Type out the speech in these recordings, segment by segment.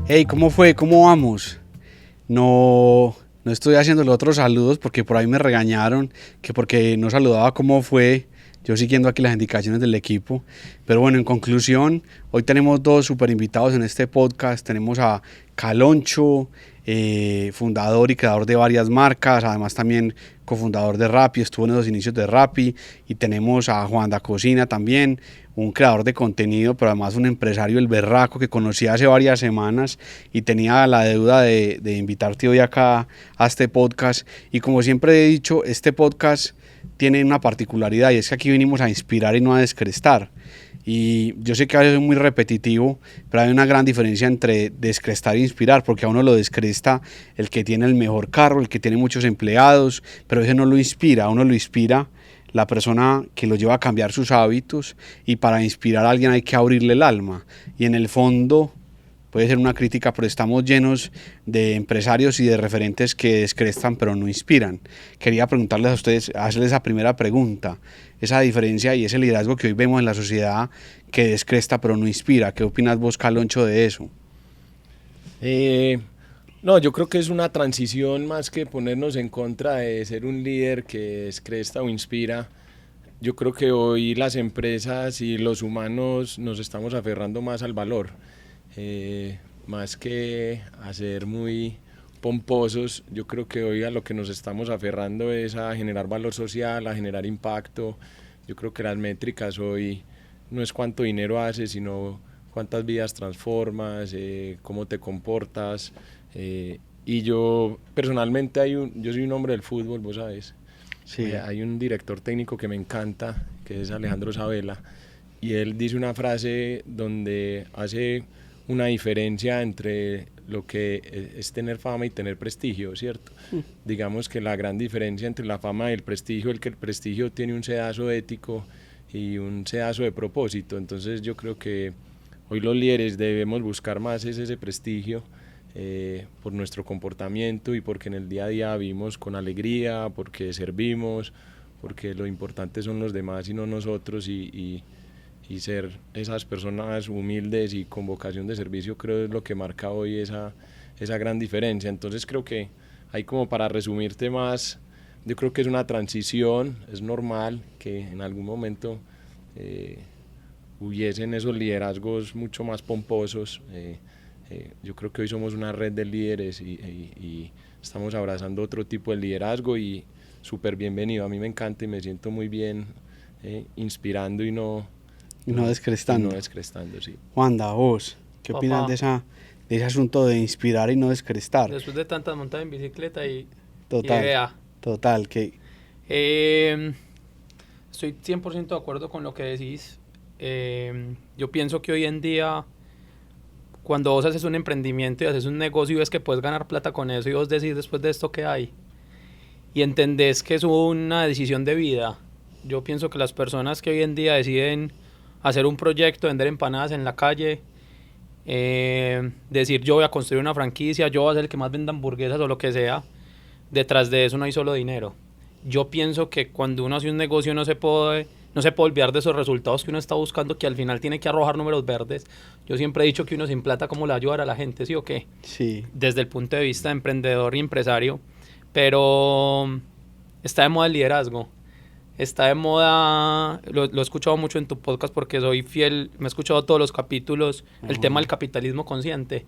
Hey, ¿cómo fue? ¿Cómo vamos? No estoy haciendo los otros saludos porque por ahí me regañaron, que porque no saludaba cómo fue, yo siguiendo aquí las indicaciones del equipo. Pero bueno, en conclusión, hoy tenemos dos super invitados en este podcast. Tenemos a Caloncho, fundador y creador de varias marcas, además también cofundador de Rappi, estuvo en los inicios de Rappi. Y tenemos a Juan da Cocina también, un creador de contenido, pero además un empresario, el berraco, que conocí hace varias semanas y tenía la deuda de invitarte hoy acá a este podcast. Y como siempre he dicho, este podcast tiene una particularidad, y es que aquí venimos a inspirar y no a descrestar. Y yo sé que a veces es muy repetitivo, pero hay una gran diferencia entre descrestar e inspirar, porque a uno lo descresta el que tiene el mejor carro, el que tiene muchos empleados, pero ese no lo inspira. A uno lo inspira la persona que lo lleva a cambiar sus hábitos, y para inspirar a alguien hay que abrirle el alma. Y en el fondo puede ser una crítica, pero estamos llenos de empresarios y de referentes que descrestan pero no inspiran. Quería preguntarles a ustedes, hacerles esa primera pregunta, esa diferencia y ese liderazgo que hoy vemos en la sociedad, que descresta pero no inspira. ¿Qué opinas vos, Caloncho, de eso? No, yo creo que es una transición más que ponernos en contra de ser un líder que descresta o inspira. Yo creo que hoy las empresas y los humanos nos estamos aferrando más al valor, más que a ser muy pomposos. Yo creo que hoy a lo que nos estamos aferrando es a generar valor social, a generar impacto. Yo creo que las métricas hoy no es cuánto dinero haces, sino cuántas vidas transformas, cómo te comportas. Y yo personalmente yo soy un hombre del fútbol, vos sabes. Sí. Hay un director técnico que me encanta, que es Alejandro Sabela, y él dice una frase donde hace una diferencia entre lo que es tener fama y tener prestigio, ¿cierto? Digamos que la gran diferencia entre la fama y el prestigio es que el prestigio tiene un sedazo ético y un sedazo de propósito. Entonces yo creo que hoy los líderes debemos buscar más ese prestigio, por nuestro comportamiento y porque en el día a día vivimos con alegría, porque servimos, porque lo importante son los demás y no nosotros, y ser esas personas humildes y con vocación de servicio, creo es lo que marca hoy esa gran diferencia. Entonces creo que hay, como para resumirte más, yo creo que es una transición, es normal que en algún momento hubiesen esos liderazgos mucho más pomposos. Yo creo que hoy somos una red de líderes y estamos abrazando otro tipo de liderazgo, y súper bienvenido. A mí me encanta y me siento muy bien, inspirando y no descrestando. Y no descrestando, sí. Juanda, vos, ¿qué opinas de ese asunto de inspirar y no descrestar? Después de tantas montadas en bicicleta y Total, idea. total, que... Estoy 100% de acuerdo con lo que decís. Yo pienso que hoy en día, cuando vos haces un emprendimiento y haces un negocio y ves que puedes ganar plata con eso, y vos decís después de esto qué hay, y entendés que es una decisión de vida. Yo pienso que las personas que hoy en día deciden hacer un proyecto, vender empanadas en la calle, decir yo voy a construir una franquicia, yo voy a ser el que más venda hamburguesas o lo que sea, detrás de eso no hay solo dinero. Yo pienso que cuando uno hace un negocio no se puede olvidar de esos resultados que uno está buscando, que al final tiene que arrojar números verdes. Yo siempre he dicho que uno sin plata, ¿cómo le va a ayudar a la gente? ¿Sí o qué? Sí. Desde el punto de vista de emprendedor y empresario. Pero está de moda el liderazgo. Está de moda, lo he escuchado mucho en tu podcast porque soy fiel, me he escuchado todos los capítulos, el tema del capitalismo consciente.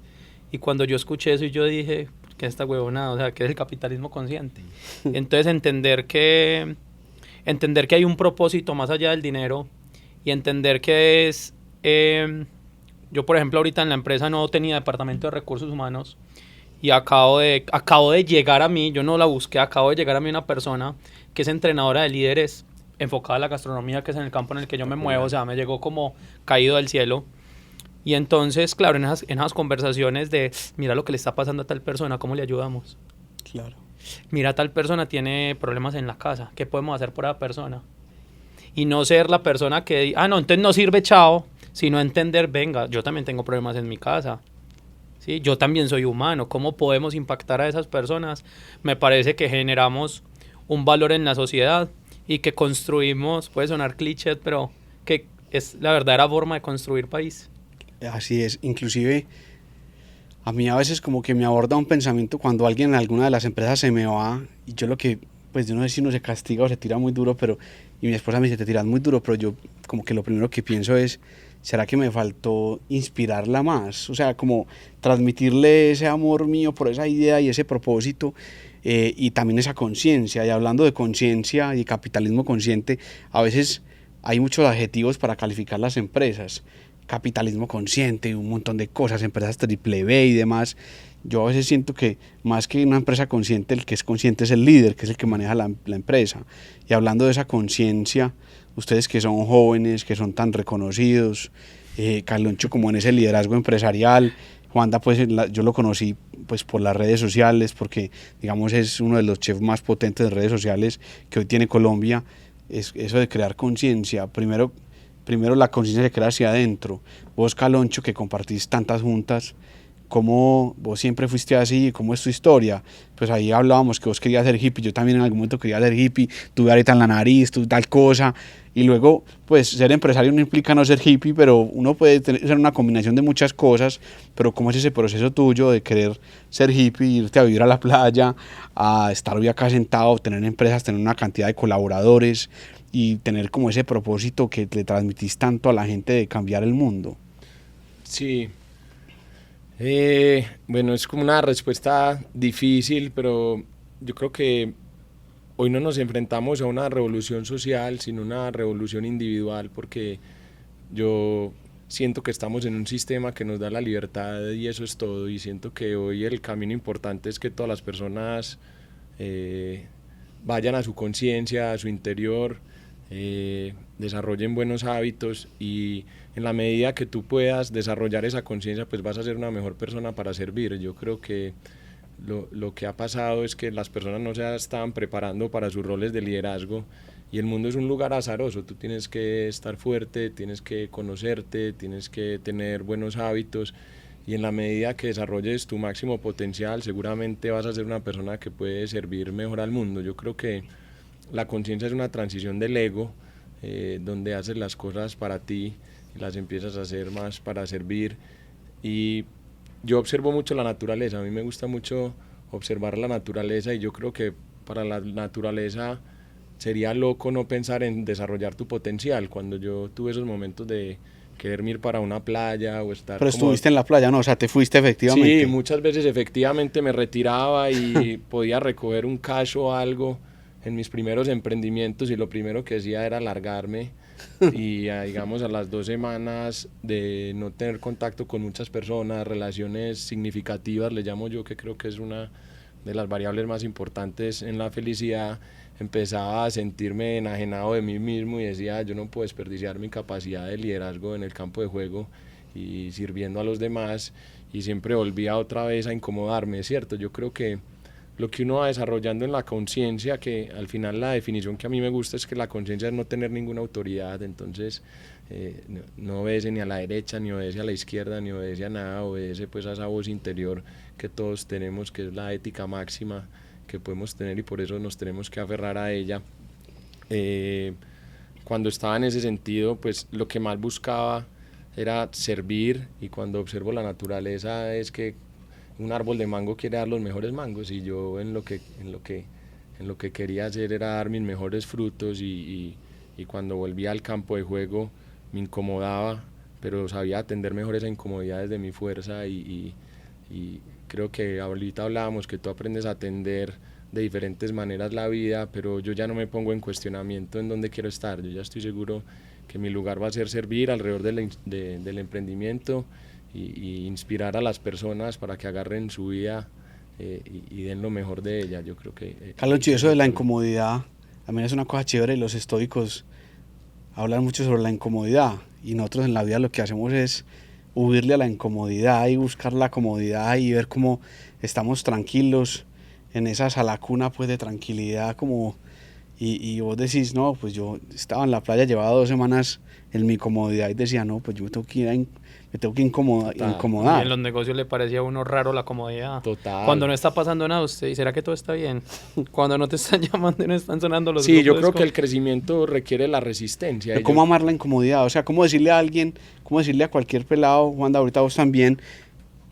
Y cuando yo escuché eso, yo dije, ¿qué es esta huevonada? O sea, ¿qué es el capitalismo consciente? Entonces entender que hay un propósito más allá del dinero, y entender que es... yo, por ejemplo, ahorita en la empresa no tenía departamento de recursos humanos, y acabo de llegar a mí, yo no la busqué, acabo de llegar a mí una persona que es entrenadora de líderes enfocada a la gastronomía, que es en el campo en el que yo me muevo. O sea, me llegó como caído del cielo. Y entonces, claro, en esas conversaciones de, mira lo que le está pasando a tal persona, ¿cómo le ayudamos? Claro. Mira, tal persona tiene problemas en la casa, ¿qué podemos hacer por esa persona? Y no ser la persona que, no, entonces no sirve, chao, sino entender, venga, yo también tengo problemas en mi casa. ¿Sí? Yo también soy humano, ¿cómo podemos impactar a esas personas? Me parece que generamos un valor en la sociedad y que construimos, puede sonar cliché, pero que es la verdadera forma de construir país. Así es, inclusive a mí a veces como que me aborda un pensamiento cuando alguien en alguna de las empresas se me va y yo lo que, pues yo no sé si uno se castiga o se tira muy duro, pero, y mi esposa me dice, te tiras muy duro, pero yo como que lo primero que pienso es, ¿será que me faltó inspirarla más? O sea, como transmitirle ese amor mío por esa idea y ese propósito y también esa conciencia. Y hablando de conciencia y capitalismo consciente, a veces hay muchos adjetivos para calificar las empresas. Capitalismo consciente, un montón de cosas, empresas triple B y demás. Yo a veces siento que más que una empresa consciente, el que es consciente es el líder, que es el que maneja la empresa. Y hablando de esa conciencia, ustedes que son jóvenes, que son tan reconocidos, Carloncho como en ese liderazgo empresarial, Juanda pues yo lo conocí pues por las redes sociales, porque digamos es uno de los chefs más potentes de redes sociales que hoy tiene Colombia. Es eso de crear conciencia, primero la conciencia se crea hacia adentro. Vos, Caloncho, que compartís tantas juntas, ¿cómo vos siempre fuiste así? ¿Cómo es tu historia? Pues ahí hablábamos que vos querías ser hippie, yo también en algún momento quería ser hippie, tuve ahorita en la nariz, tuve tal cosa, y luego, pues ser empresario no implica no ser hippie, pero uno puede ser una combinación de muchas cosas, pero ¿cómo es ese proceso tuyo de querer ser hippie, irte a vivir a la playa, a estar hoy acá sentado, tener empresas, tener una cantidad de colaboradores y tener como ese propósito que le transmitís tanto a la gente de cambiar el mundo? Sí. Bueno, es como una respuesta difícil, pero yo creo que hoy no nos enfrentamos a una revolución social, sino una revolución individual, porque yo siento que estamos en un sistema que nos da la libertad y eso es todo, y siento que hoy el camino importante es que todas las personas vayan a su conciencia, a su interior, desarrollen buenos hábitos, y en la medida que tú puedas desarrollar esa conciencia, pues vas a ser una mejor persona para servir. Yo creo que lo que ha pasado es que las personas no se estaban preparando para sus roles de liderazgo, y el mundo es un lugar azaroso. Tú tienes que estar fuerte, tienes que conocerte, tienes que tener buenos hábitos, y en la medida que desarrolles tu máximo potencial, seguramente vas a ser una persona que puede servir mejor al mundo. Yo creo que la conciencia es una transición del ego, donde haces las cosas para ti y las empiezas a hacer más para servir. Y yo observo mucho la naturaleza, a mí me gusta mucho observar la naturaleza, y yo creo que para la naturaleza sería loco no pensar en desarrollar tu potencial. Cuando yo tuve esos momentos de quererme ir para una playa o estar... Pero estuviste en la playa, ¿no? O sea, te fuiste efectivamente. Sí, muchas veces efectivamente me retiraba y podía recoger un cash o algo en mis primeros emprendimientos, y lo primero que hacía era largarme y digamos a las 2 semanas de no tener contacto con muchas personas, relaciones significativas, le llamo yo, que creo que es una de las variables más importantes en la felicidad, empezaba a sentirme enajenado de mí mismo y decía, yo no puedo desperdiciar mi capacidad de liderazgo en el campo de juego y sirviendo a los demás, y siempre volvía otra vez a incomodarme, ¿cierto? Yo creo que lo que uno va desarrollando en la conciencia, que al final la definición que a mí me gusta es que la conciencia es no tener ninguna autoridad, entonces no obedece ni a la derecha, ni obedece a la izquierda, ni obedece a nada, obedece pues a esa voz interior que todos tenemos, que es la ética máxima que podemos tener, y por eso nos tenemos que aferrar a ella. Cuando estaba en ese sentido, pues lo que más buscaba era servir, y cuando observo la naturaleza es que un árbol de mango quiere dar los mejores mangos, y yo en lo que quería hacer era dar mis mejores frutos, y cuando volvía al campo de juego me incomodaba, pero sabía atender mejor esa incomodidad desde mi fuerza, y creo que ahorita hablábamos que tú aprendes a atender de diferentes maneras la vida, pero yo ya no me pongo en cuestionamiento en dónde quiero estar. Yo ya estoy seguro que mi lugar va a ser servir alrededor del emprendimiento, y inspirar a las personas para que agarren su vida y den lo mejor de ella. Yo creo que... Carlos, y eso de la incomodidad, también es una cosa chévere. Los estoicos hablan mucho sobre la incomodidad, y nosotros en la vida lo que hacemos es huirle a la incomodidad y buscar la comodidad y ver cómo estamos tranquilos en esa salacuna pues de tranquilidad, como y vos decís, no, pues yo estaba en la playa, llevaba 2 semanas en mi comodidad, y decía, no, pues yo me tengo que ir me tengo que incomodar. Y en los negocios le parecía a uno raro la comodidad. Total. Cuando no está pasando nada, usted, ¿y será que todo está bien? Cuando no te están llamando y no están sonando los Sí, yo creo que el crecimiento requiere la resistencia. Pero ¿cómo amar la incomodidad? O sea, ¿cómo decirle a alguien, cómo decirle a cualquier pelado, Juan, ahorita vos también,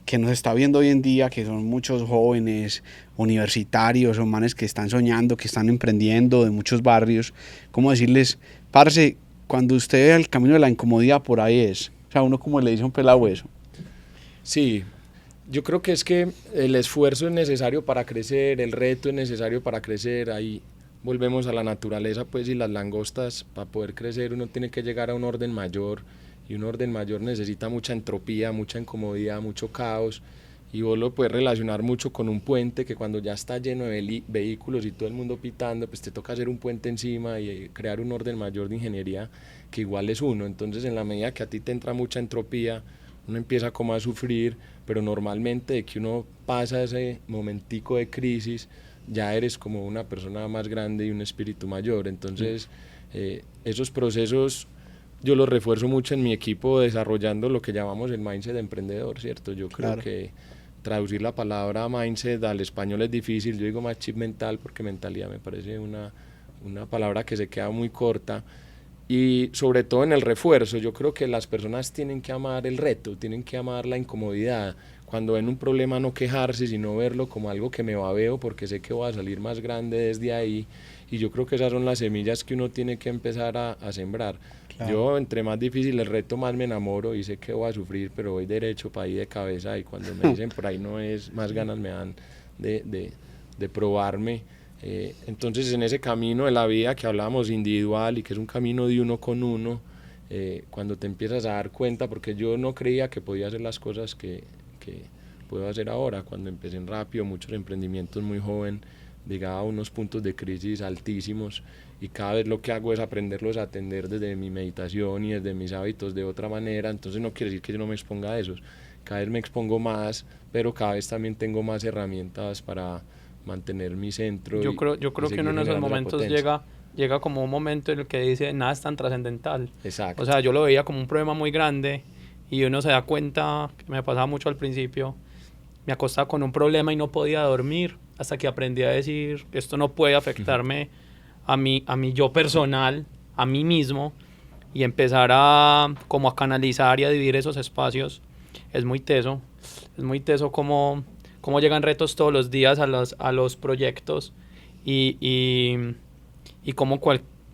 que nos está viendo hoy en día, que son muchos jóvenes universitarios o manes que están soñando, que están emprendiendo de muchos barrios, ¿cómo decirles, parce, cuando usted ve el camino de la incomodidad, por ahí es? O sea, uno como le dice a un pelado eso. Sí, yo creo que es que el esfuerzo es necesario para crecer, el reto es necesario para crecer, ahí volvemos a la naturaleza, pues, y las langostas, para poder crecer uno tiene que llegar a un orden mayor, y un orden mayor necesita mucha entropía, mucha incomodidad, mucho caos, y vos lo puedes relacionar mucho con un puente que cuando ya está lleno de vehículos y todo el mundo pitando, pues te toca hacer un puente encima y crear un orden mayor de ingeniería que igual es uno. Entonces, en la medida que a ti te entra mucha entropía, uno empieza como a sufrir, pero normalmente de que uno pasa ese momentico de crisis, ya eres como una persona más grande y un espíritu mayor. Entonces, esos procesos yo los refuerzo mucho en mi equipo desarrollando lo que llamamos el mindset de emprendedor, ¿cierto? Yo creo que traducir la palabra mindset al español es difícil, yo digo más chip mental porque mentalidad me parece una palabra que se queda muy corta, y sobre todo en el refuerzo, yo creo que las personas tienen que amar el reto, tienen que amar la incomodidad, cuando ven un problema no quejarse, sino verlo como algo que me babeo porque sé que voy a salir más grande desde ahí, y yo creo que esas son las semillas que uno tiene que empezar a sembrar. Claro. Yo, entre más difícil el reto, más me enamoro y sé que voy a sufrir, pero voy derecho para ahí de cabeza, y cuando me dicen por ahí no es, más ganas me dan de probarme. Entonces, en ese camino de la vida que hablábamos individual y que es un camino de uno con uno, cuando te empiezas a dar cuenta, porque yo no creía que podía hacer las cosas que puedo hacer ahora, cuando empecé en Rápido, muchos emprendimientos muy joven, llegaba a unos puntos de crisis altísimos, y cada vez lo que hago es aprenderlos a atender desde mi meditación y desde mis hábitos de otra manera. Entonces no quiere decir que yo no me exponga a esos, cada vez me expongo más, pero cada vez también tengo más herramientas para mantener mi centro. Yo creo que uno en esos momentos llega como un momento en el que dice nada es tan trascendental. Exacto. O sea, yo lo veía como un problema muy grande, y uno se da cuenta, que me pasaba mucho al principio, me acostaba con un problema y no podía dormir, hasta que aprendí a decir, esto no puede afectarme a mí yo personal, a mí mismo, y empezar a canalizar y a dividir esos espacios. Es muy teso como llegan retos todos los días a los proyectos, y como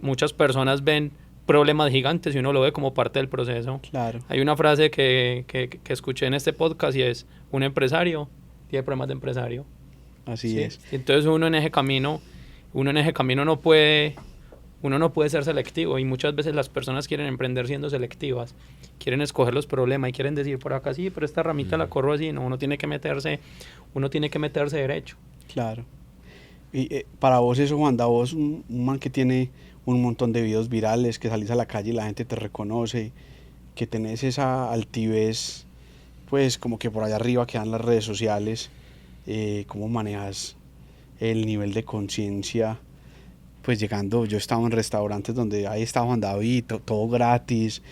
muchas personas ven problemas gigantes y uno lo ve como parte del proceso. Claro. Hay una frase que escuché en este podcast, y es: un empresario tiene problemas de empresario. Así es. Entonces uno en ese camino no puede ser selectivo, y muchas veces las personas quieren emprender siendo selectivas, quieren escoger los problemas y quieren decir por acá sí, pero esta ramita la corro así. No, uno tiene que meterse derecho. Claro. Y para vos eso, Juanda, vos un man que tiene un montón de videos virales, que salís a la calle y la gente te reconoce, que tenés esa altivez, pues como que por allá arriba que dan las redes sociales, ¿cómo manejas el nivel de conciencia? Pues llegando, yo estaba en restaurantes donde ahí estaba Juan David, todo gratis,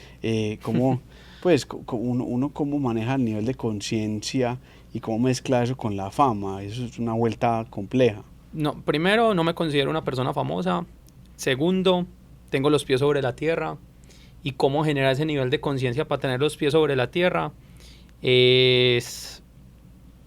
¿cómo, pues uno cómo maneja el nivel de conciencia y cómo mezcla eso con la fama? Eso es una vuelta compleja. No, primero, no me considero una persona famosa. Segundo, tengo los pies sobre la tierra. Y cómo generar ese nivel de conciencia para tener los pies sobre la tierra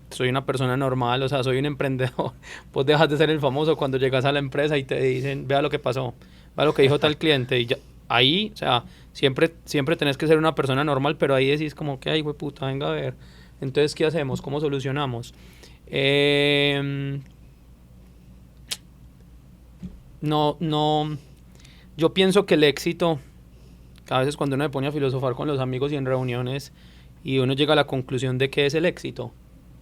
soy una persona normal, o sea, soy un emprendedor. Vos dejas de ser el famoso cuando llegas a la empresa y te dicen, vea lo que pasó, vea lo que dijo tal cliente, y ya, ahí, o sea, siempre tenés que ser una persona normal, pero ahí decís como que, ay, güey, puta, venga a ver. Entonces, ¿qué hacemos? ¿Cómo solucionamos? Yo pienso que el éxito, a veces cuando uno me pone a filosofar con los amigos y en reuniones, y uno llega a la conclusión de qué es el éxito,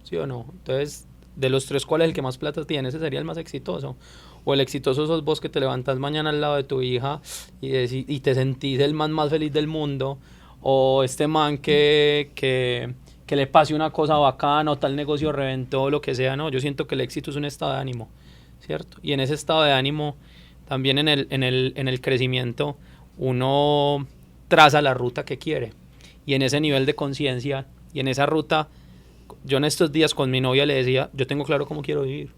¿sí o no? Entonces, de los tres, ¿cuál es el que más plata tiene? Ese sería el más exitoso. O el exitoso sos vos, que te levantas mañana al lado de tu hija y te sentís el man más feliz del mundo. O este man que le pase una cosa bacana, o tal negocio reventó, lo que sea. No, yo siento que el éxito es un estado de ánimo, ¿cierto? Y en ese estado de ánimo, también en el crecimiento, uno traza la ruta que quiere. Y en ese nivel de conciencia y en esa ruta, yo en estos días con mi novia le decía, yo tengo claro cómo quiero vivir.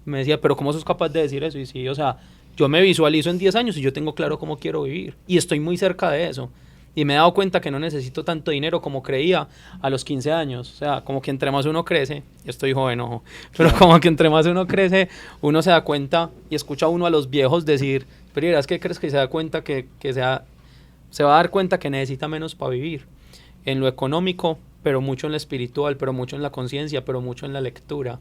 Me decía, pero ¿cómo sos capaz de decir eso? Y sí, o sea, yo me visualizo en 10 años y yo tengo claro cómo quiero vivir. Y estoy muy cerca de eso. y me he dado cuenta que no necesito tanto dinero como creía a los 15 años. O sea, como que entre más uno crece, yo estoy joven, ojo, pero como que entre más uno crece, uno se da cuenta y escucha a uno a los viejos decir, pero ¿qué crees que se da cuenta se va a dar cuenta que necesita menos para vivir? En lo económico, pero mucho en lo espiritual, pero mucho en la conciencia, pero mucho en la lectura.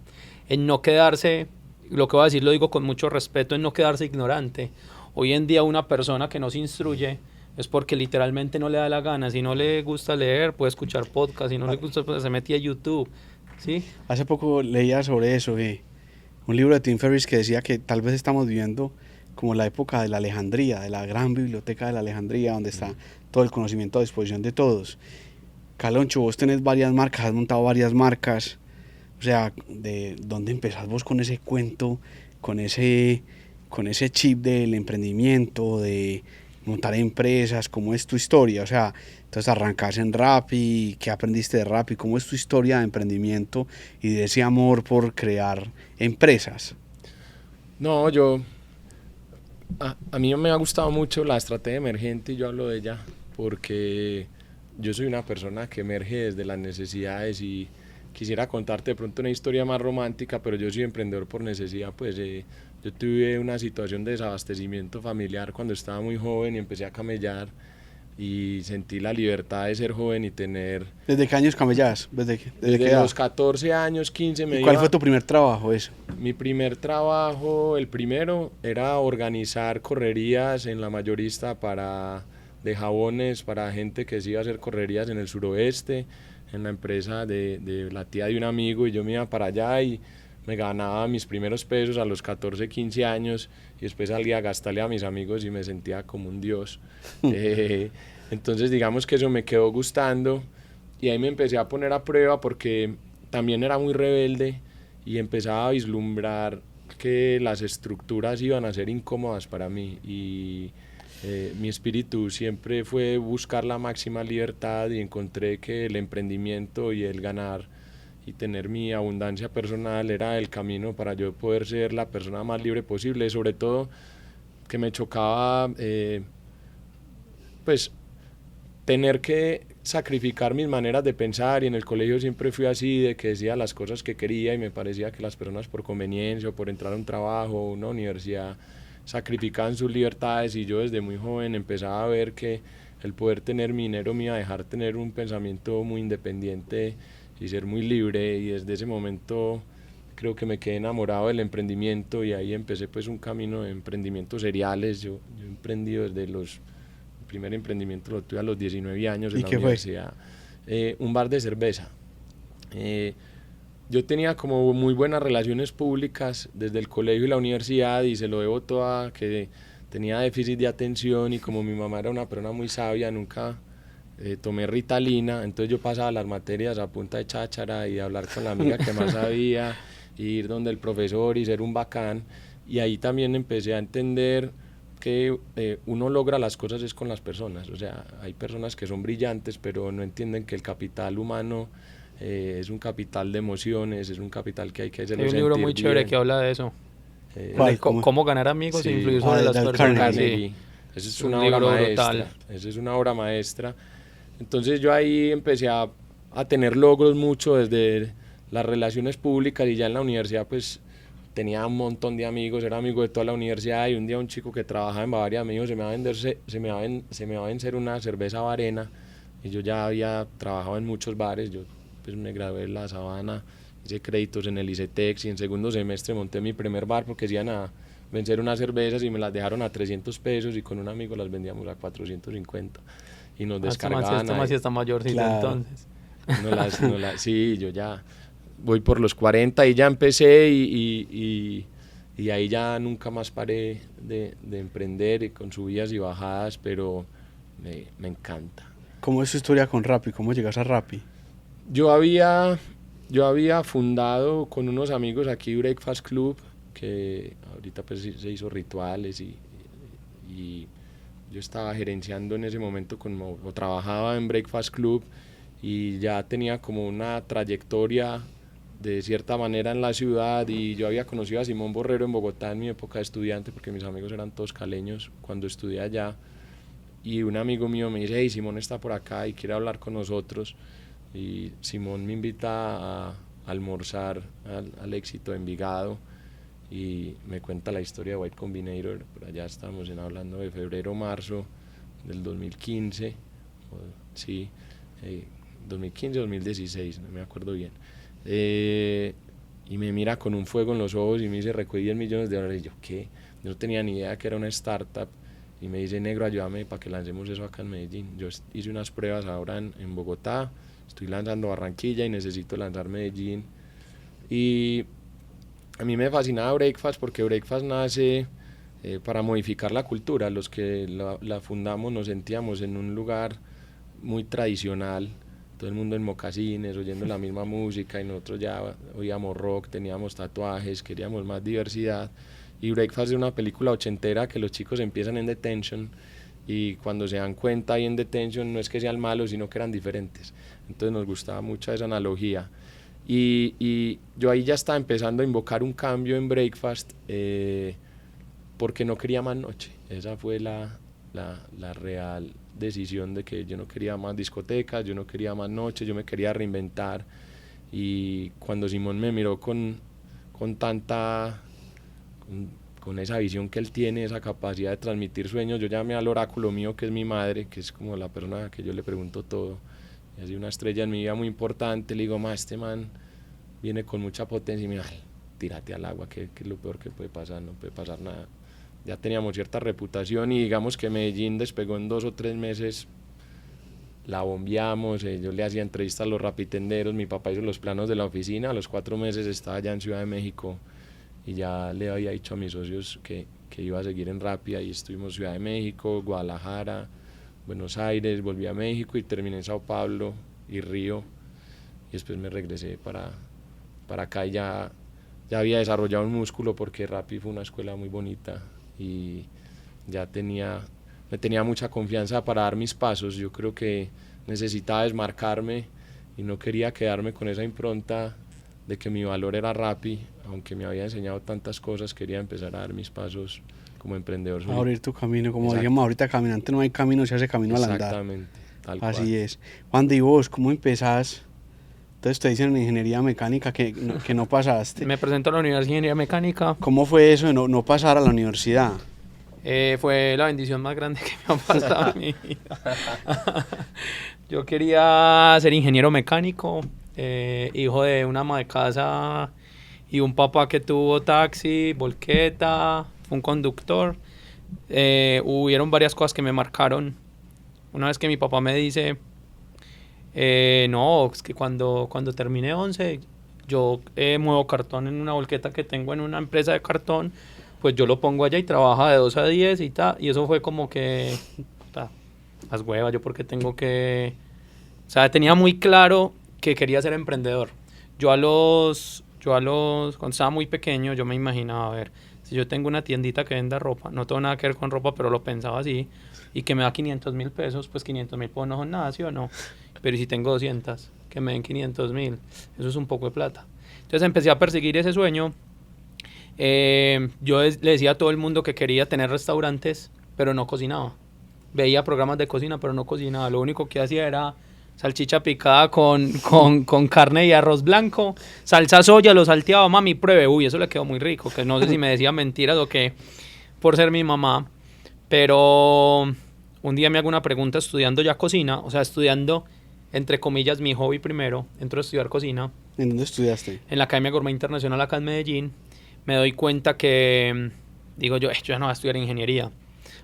En no quedarse, lo que voy a decir lo digo con mucho respeto, en no quedarse ignorante. Hoy en día una persona que no se instruye es porque literalmente no le da la gana. Si no le gusta leer, puede escuchar podcast. Si no le gusta, pues se mete a YouTube. ¿Sí? Hace poco leía sobre eso, un libro de Tim Ferriss que decía que tal vez estamos viviendo como la época de la Alejandría, de la gran biblioteca de la Alejandría, donde está todo el conocimiento a disposición de todos. Caloncho, vos tenés varias marcas, has montado varias marcas. O sea, ¿de dónde empezás vos con ese cuento, con ese chip del emprendimiento, de montar empresas? ¿Cómo es tu historia? O sea, entonces arrancás en Rappi, ¿qué aprendiste de Rappi? ¿Cómo es tu historia de emprendimiento y de ese amor por crear empresas? No, a mí me ha gustado mucho la estrategia emergente y yo hablo de ella porque yo soy una persona que emerge desde las necesidades y quisiera contarte de pronto una historia más romántica, pero yo soy emprendedor por necesidad. Pues yo tuve una situación de desabastecimiento familiar cuando estaba muy joven y empecé a camellar y sentí la libertad de ser joven y tener... ¿Desde qué años camellás? ¿Desde Desde los 14 años, 15 me ¿Y cuál iba... fue tu primer trabajo eso? Mi primer trabajo, el primero, era organizar correrías en la mayorista de jabones para gente que se iba a hacer correrías en el suroeste, en la empresa de la tía de un amigo, y yo me iba para allá y me ganaba mis primeros pesos a los 14, 15 años y después salía a gastarle a mis amigos y me sentía como un dios. Entonces digamos que eso me quedó gustando y ahí me empecé a poner a prueba porque también era muy rebelde y empezaba a vislumbrar que las estructuras iban a ser incómodas para mí y mi espíritu siempre fue buscar la máxima libertad y encontré que el emprendimiento y el ganar y tener mi abundancia personal era el camino para yo poder ser la persona más libre posible, sobre todo que me chocaba pues tener que sacrificar mis maneras de pensar, y en el colegio siempre fui así, de que decía las cosas que quería y me parecía que las personas por conveniencia o por entrar a un trabajo o una universidad sacrificaban sus libertades, y yo desde muy joven empezaba a ver que el poder tener mi dinero me iba a dejar tener un pensamiento muy independiente y ser muy libre, y desde ese momento creo que me quedé enamorado del emprendimiento y ahí empecé pues un camino de emprendimientos seriales. Yo he emprendido desde el primer emprendimiento lo tuve a los 19 años en la universidad. Un bar de cerveza. Yo tenía como muy buenas relaciones públicas desde el colegio y la universidad, y se lo debo todo a que tenía déficit de atención, y como mi mamá era una persona muy sabia, nunca tomé Ritalina, entonces yo pasaba las materias a punta de cháchara y hablar con la amiga que más sabía, y ir donde el profesor y ser un bacán, y ahí también empecé a entender que uno logra las cosas es con las personas. O sea, hay personas que son brillantes pero no entienden que el capital humano es un capital de emociones, es un capital que hay que hacerlo sentir bien. Hay un libro muy chévere que habla de eso. ¿Cómo ganar amigos e influir sobre las personas? Sí. Esa es una obra maestra. Esa es una obra maestra. Entonces yo ahí empecé a tener logros mucho desde las relaciones públicas, y ya en la universidad pues tenía un montón de amigos, era amigo de toda la universidad, y un día un chico que trabajaba en Bavaria me dijo, se me va a vencer una cerveza Varena, y yo ya había trabajado en muchos bares. Yo pues me gradué en La Sabana, hice créditos en el ICETEX, y en segundo semestre monté mi primer bar porque se iban a vencer unas cervezas y me las dejaron a 300 pesos, y con un amigo las vendíamos a 450 y nos descargaban. Este está mayorcito, claro. Entonces. Sí, yo ya voy por los 40 y ya empecé, y ahí ya nunca más paré de emprender, y con subidas y bajadas, pero me encanta. ¿Cómo es tu historia con Rappi? ¿Cómo llegas a Rappi? Yo había fundado con unos amigos aquí Breakfast Club, que ahorita pues se hizo Rituales, y yo estaba gerenciando en ese momento o trabajaba en Breakfast Club, y ya tenía como una trayectoria de cierta manera en la ciudad, y yo había conocido a Simón Borrero en Bogotá en mi época de estudiante, porque mis amigos eran todos caleños cuando estudié allá, y un amigo mío me dice, hey, Simón está por acá y quiere hablar con nosotros, y Simón me invita a almorzar al Éxito de Envigado y me cuenta la historia de White Combinator. Por allá estamos hablando de febrero, marzo del 2015, sí, 2015 o 2016, no me acuerdo bien, y me mira con un fuego en los ojos y me dice, recogí 10 millones de dólares, y yo, ¿qué? Yo no tenía ni idea que era una startup, y me dice, negro, ayúdame para que lancemos eso acá en Medellín. Yo hice unas pruebas ahora en Bogotá, estoy lanzando Barranquilla y necesito lanzar Medellín. Y a mí me fascinaba Breakfast porque Breakfast nace para modificar la cultura. Los que la fundamos nos sentíamos en un lugar muy tradicional, todo el mundo en mocasines, oyendo la misma música, y nosotros ya oíamos rock, teníamos tatuajes, queríamos más diversidad. Y Breakfast es una película ochentera que los chicos empiezan en detention, y cuando se dan cuenta ahí en detention no es que sean malos, sino que eran diferentes. Entonces nos gustaba mucho esa analogía. Y yo ahí ya estaba empezando a invocar un cambio en Breakfast, porque no quería más noche. Esa fue la real decisión de que yo no quería más discotecas, yo no quería más noche, yo me quería reinventar. Y cuando Simón me miró con esa visión que él tiene, esa capacidad de transmitir sueños, yo llamé al oráculo mío, que es mi madre, que es como la persona que yo le pregunto todo. Es una estrella en mi vida muy importante. Le digo, este man viene con mucha potencia, y me dijo, tírate al agua, que es lo peor que puede pasar, no puede pasar nada. Ya teníamos cierta reputación, y digamos que Medellín despegó en 2 o 3 meses, la bombeamos. Yo le hacía entrevistas a los rapitenderos, mi papá hizo los planos de la oficina, a los 4 meses estaba ya en Ciudad de México, y ya le había dicho a mis socios que iba a seguir en Rappi. Y estuvimos Ciudad de México, Guadalajara, Buenos Aires, volví a México y terminé en Sao Paulo y Río, y después me regresé para acá, y ya había desarrollado un músculo, porque Rappi fue una escuela muy bonita y ya me tenía mucha confianza para dar mis pasos. Yo creo que necesitaba desmarcarme y no quería quedarme con esa impronta de que mi valor era Rappi, aunque me había enseñado tantas cosas. Quería empezar a dar mis pasos como emprendedor. A abrir tu camino, como digamos ahorita, caminante no hay camino, se hace camino al andar. Exactamente, tal cual. Así es. Juan, ¿y vos cómo empezás? Entonces te dicen en ingeniería mecánica que no pasaste. Me presento a la Universidad de Ingeniería Mecánica. ¿Cómo fue eso de no pasar a la universidad? Fue la bendición más grande que me ha pasado en mi vida. Yo quería ser ingeniero mecánico, hijo de una ama de casa y un papá que tuvo taxi, volqueta, fue un conductor. Hubieron varias cosas que me marcaron. Una vez que mi papá me dice, no, es que cuando termine 11, yo muevo cartón en una volqueta que tengo en una empresa de cartón, pues yo lo pongo allá y trabaja de 2 a 10 y tal. Y eso fue como que, las huevas, yo porque tengo que... O sea, tenía muy claro que quería ser emprendedor. Cuando estaba muy pequeño, yo me imaginaba, a ver, si yo tengo una tiendita que venda ropa, no tengo nada que ver con ropa, pero lo pensaba así, y que me da 500.000 pesos, pues 500.000 pues no son nada, ¿sí o no? Pero si tengo 200, que me den 500.000, eso es un poco de plata. Entonces empecé a perseguir ese sueño. Yo le decía a todo el mundo que quería tener restaurantes, pero no cocinaba. Veía programas de cocina, pero no cocinaba. Lo único que hacía era salchicha picada con carne y arroz blanco, salsa soya, lo salteaba, mami, pruebe. Uy, eso le quedó muy rico, que no sé si me decía mentiras o qué, por ser mi mamá. Pero un día me hago una pregunta estudiando ya cocina, o sea, estudiando, entre comillas, mi hobby primero, entro a estudiar cocina. ¿En dónde estudiaste? En la Academia Gourmet Internacional acá en Medellín. Me doy cuenta que, digo yo ya no voy a estudiar ingeniería.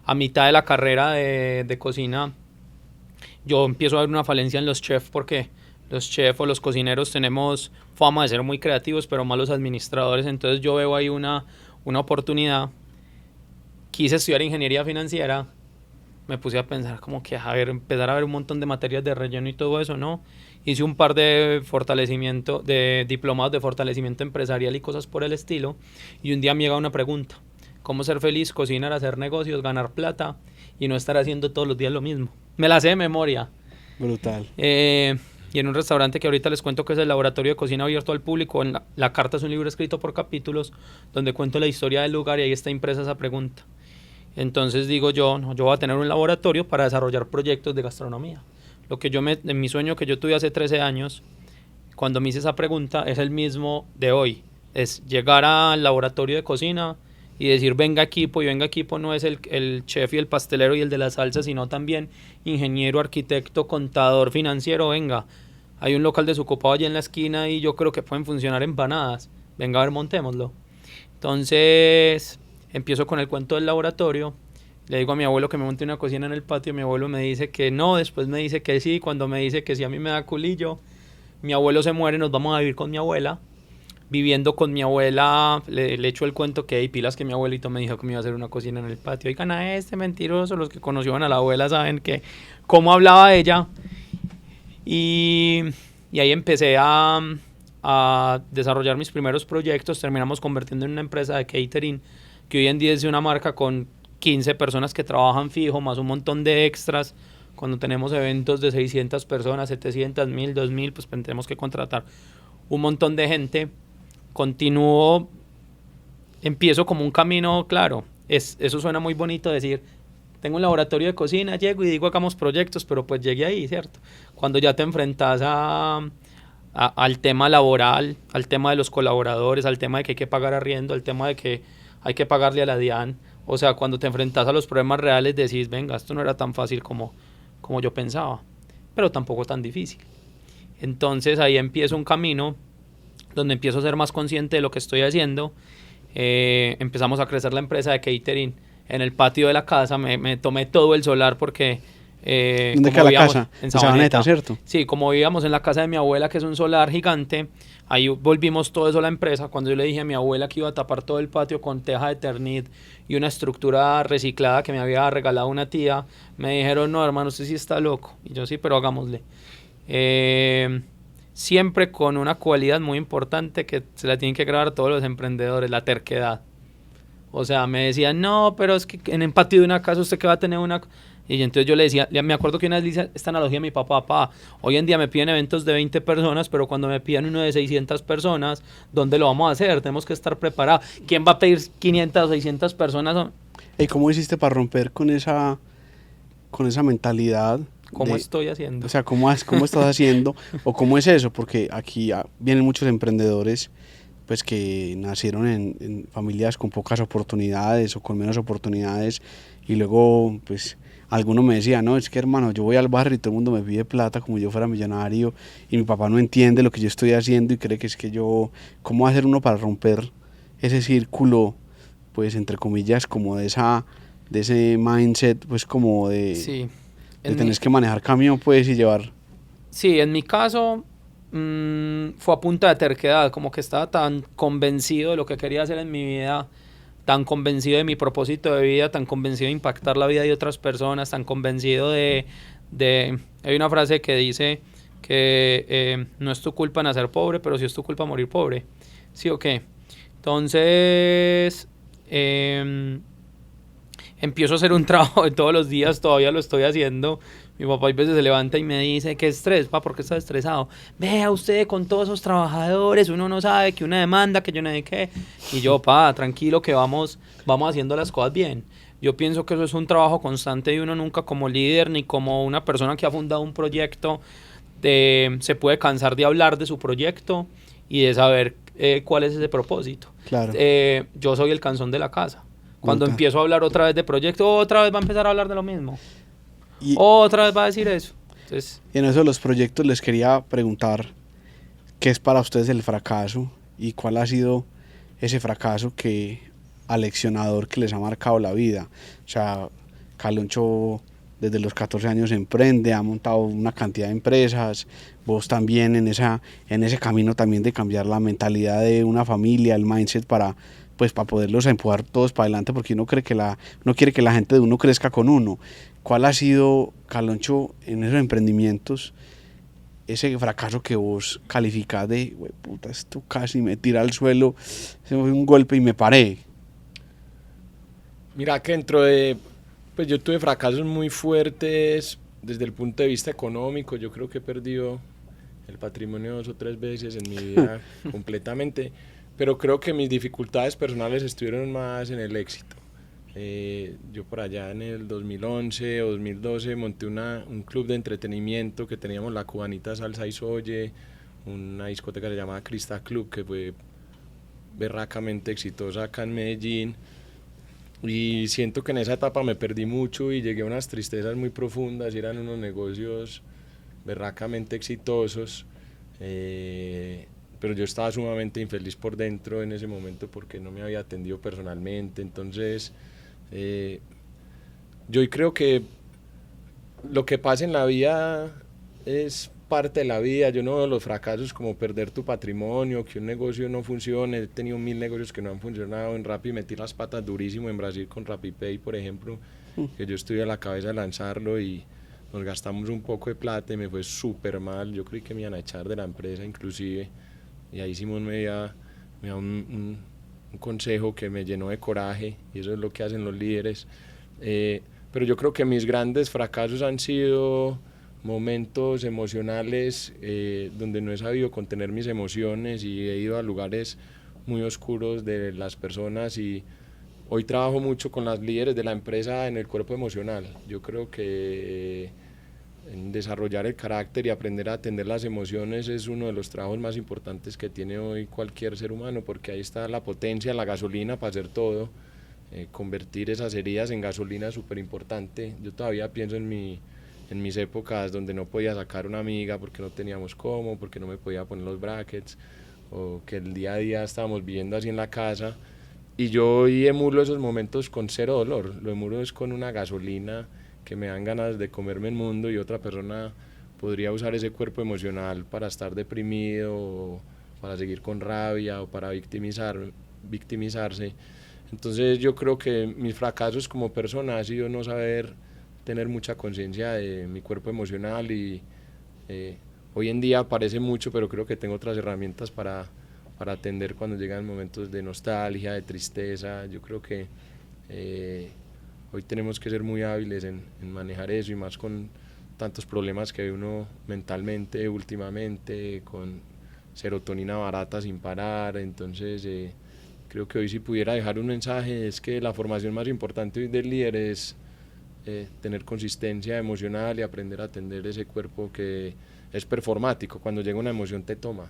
A mitad de la carrera de cocina, yo empiezo a ver una falencia en los chefs, porque los chefs o los cocineros tenemos fama de ser muy creativos, pero malos administradores. Entonces yo veo ahí una oportunidad. Quise estudiar ingeniería financiera. Me puse a pensar como que, empezar a ver un montón de materias de relleno y todo eso, ¿no? Hice un par de diplomados de fortalecimiento empresarial y cosas por el estilo. Y un día me llega una pregunta: ¿cómo ser feliz, cocinar, hacer negocios, ganar plata y no estar haciendo todos los días lo mismo? Me la sé de memoria. Brutal. Y en un restaurante que ahorita les cuento que es el Laboratorio de Cocina Abierto al Público, la carta es un libro escrito por capítulos donde cuento la historia del lugar, y ahí está impresa esa pregunta. Entonces digo yo, no, yo voy a tener un laboratorio para desarrollar proyectos de gastronomía. En mi sueño que yo tuve hace 13 años, cuando me hice esa pregunta, es el mismo de hoy. Es llegar al laboratorio de cocina y decir, venga equipo, y venga equipo no es el chef y el pastelero y el de la salsa, sino también ingeniero, arquitecto, contador, financiero, venga. Hay un local desocupado allá en la esquina y yo creo que pueden funcionar empanadas. Venga, a ver, montémoslo. Entonces, empiezo con el cuento del laboratorio. Le digo a mi abuelo que me monte una cocina en el patio. Mi abuelo me dice que no, después me dice que sí. Cuando me dice que sí, a mí me da culillo. Mi abuelo se muere, nos vamos a vivir con mi abuela. Viviendo con mi abuela, le echo el cuento que hay pilas que mi abuelito me dijo que me iba a hacer una cocina en el patio. Oigan, a este mentiroso, los que conocieron a la abuela saben que cómo hablaba ella. Y ahí empecé a desarrollar mis primeros proyectos. Terminamos convirtiendo en una empresa de catering que hoy en día es una marca con 15 personas que trabajan fijo, más un montón de extras. Cuando tenemos eventos de 600 personas, 700, 1000, 2000, pues tenemos que contratar un montón de gente. Empiezo como un camino, claro. Eso suena muy bonito decir, tengo un laboratorio de cocina, llego y digo hagamos proyectos, pero pues llegué ahí, ¿cierto? Cuando ya te enfrentas al tema laboral, al tema de los colaboradores, al tema de que hay que pagar arriendo, al tema de que hay que pagarle a la DIAN, o sea, cuando te enfrentas a los problemas reales decís, venga, esto no era tan fácil como yo pensaba, pero tampoco tan difícil. Entonces ahí empiezo un camino donde empiezo a ser más consciente de lo que estoy haciendo. Empezamos a crecer la empresa de catering en el patio de la casa. Me tomé todo el solar porque ¿dónde queda la casa? En Sabaneta, ¿cierto? Sí, como vivíamos en la casa de mi abuela, que es un solar gigante, ahí volvimos todo eso a la empresa. Cuando yo le dije a mi abuela que iba a tapar todo el patio con teja de Eternit y una estructura reciclada que me había regalado una tía, me dijeron, no, hermano, usted sí está loco. Y yo, sí, pero hagámosle. Siempre con una cualidad muy importante que se la tienen que grabar todos los emprendedores, la terquedad. O sea, me decían, no, pero es que en el patio de una casa usted que va a tener una... Y entonces yo le decía, me acuerdo que una vez le hice esta analogía a mi papá, hoy en día me piden eventos de 20 personas, pero cuando me piden uno de 600 personas, ¿dónde lo vamos a hacer? Tenemos que estar preparados. ¿Quién va a pedir 500 o 600 personas? ¿Y cómo hiciste para romper con esa mentalidad? ¿Cómo estoy haciendo? O sea, ¿cómo estás haciendo? ¿O cómo es eso? Porque aquí vienen muchos emprendedores pues que nacieron en familias con pocas oportunidades o con menos oportunidades y luego pues alguno me decía, no, es que hermano, yo voy al barrio y todo el mundo me pide plata como yo fuera millonario y mi papá no entiende lo que yo estoy haciendo y cree que es que yo, ¿cómo hacer uno para romper ese círculo, pues entre comillas, como de ese mindset, pues como de... Sí. Tenés que manejar camión, pues, y llevar... Sí, en mi caso fue a punta de terquedad, como que estaba tan convencido de lo que quería hacer en mi vida, tan convencido de mi propósito de vida, tan convencido de impactar la vida de otras personas, tan convencido de hay una frase que dice que no es tu culpa nacer pobre, pero sí es tu culpa morir pobre. ¿Sí o qué? Entonces... empiezo a hacer un trabajo de todos los días, todavía lo estoy haciendo. Mi papá a veces se levanta y me dice, ¿qué estrés, pa? ¿Por qué estás estresado? Vea usted con todos esos trabajadores, uno no sabe que una demanda, que yo no sé qué. Y yo, pa, tranquilo que vamos haciendo las cosas bien. Yo pienso que eso es un trabajo constante y uno nunca como líder ni como una persona que ha fundado un proyecto se puede cansar de hablar de su proyecto y de saber cuál es ese propósito. Claro. Yo soy el cansón de la casa. Cuando empiezo a hablar otra vez de proyecto, otra vez va a empezar a hablar de lo mismo. Otra vez va a decir eso. Entonces, y en eso de los proyectos les quería preguntar qué es para ustedes el fracaso y cuál ha sido ese fracaso aleccionador que les ha marcado la vida. O sea, Caloncho desde los 14 años emprende, ha montado una cantidad de empresas, vos también en ese camino también de cambiar la mentalidad de una familia, el mindset para poderlos empujar todos para adelante, porque uno quiere que la gente de uno crezca con uno. ¿Cuál ha sido, Caloncho, en esos emprendimientos, ese fracaso que vos calificás de, puta, esto casi me tira al suelo, se me fue un golpe y me paré? Mira que pues yo tuve fracasos muy fuertes desde el punto de vista económico. Yo creo que he perdido el patrimonio 2 o 3 veces en mi vida completamente. Pero creo que mis dificultades personales estuvieron más en el éxito. Yo por allá en el 2011 o 2012 monté un club de entretenimiento que teníamos la Cubanita Salsa y Soye, una discoteca que se llamaba Crista Club, que fue berracamente exitosa acá en Medellín. Y siento que en esa etapa me perdí mucho y llegué a unas tristezas muy profundas, y eran unos negocios berracamente exitosos, pero yo estaba sumamente infeliz por dentro en ese momento porque no me había atendido personalmente. Entonces yo creo que lo que pasa en la vida es parte de la vida. Yo no veo los fracasos como perder tu patrimonio, que un negocio no funcione. He tenido 1000 negocios que no han funcionado. En Rappi metí las patas durísimo en Brasil con RappiPay, por ejemplo, que yo estuve a la cabeza de lanzarlo y nos gastamos un poco de plata y me fue súper mal. Yo creí que me iban a echar de la empresa inclusive, y ahí Simón me dio un consejo que me llenó de coraje, y eso es lo que hacen los líderes. Pero yo creo que mis grandes fracasos han sido momentos emocionales donde no he sabido contener mis emociones y he ido a lugares muy oscuros de las personas, y hoy trabajo mucho con las líderes de la empresa en el cuerpo emocional. Yo creo que en desarrollar el carácter y aprender a atender las emociones es uno de los trabajos más importantes que tiene hoy cualquier ser humano, porque ahí está la potencia, la gasolina para hacer todo. Convertir esas heridas en gasolina es súper importante. Yo todavía pienso en mis épocas donde no podía sacar una amiga porque no teníamos cómo, porque no me podía poner los brackets, o que el día a día estábamos viviendo así en la casa, y yo hoy emulo esos momentos con cero dolor. Lo emulo es con una gasolina que me dan ganas de comerme el mundo, y otra persona podría usar ese cuerpo emocional para estar deprimido, o para seguir con rabia, o para victimizarse. Entonces yo creo que mis fracasos como persona ha sido no saber tener mucha conciencia de mi cuerpo emocional, y hoy en día parece mucho, pero creo que tengo otras herramientas para atender cuando llegan momentos de nostalgia, de tristeza. Yo creo que hoy tenemos que ser muy hábiles en manejar eso, y más con tantos problemas que ve uno mentalmente últimamente, con serotonina barata sin parar. Entonces creo que hoy, si pudiera dejar un mensaje, es que la formación más importante hoy del líder es tener consistencia emocional y aprender a atender ese cuerpo que es performático. Cuando llega una emoción te toma,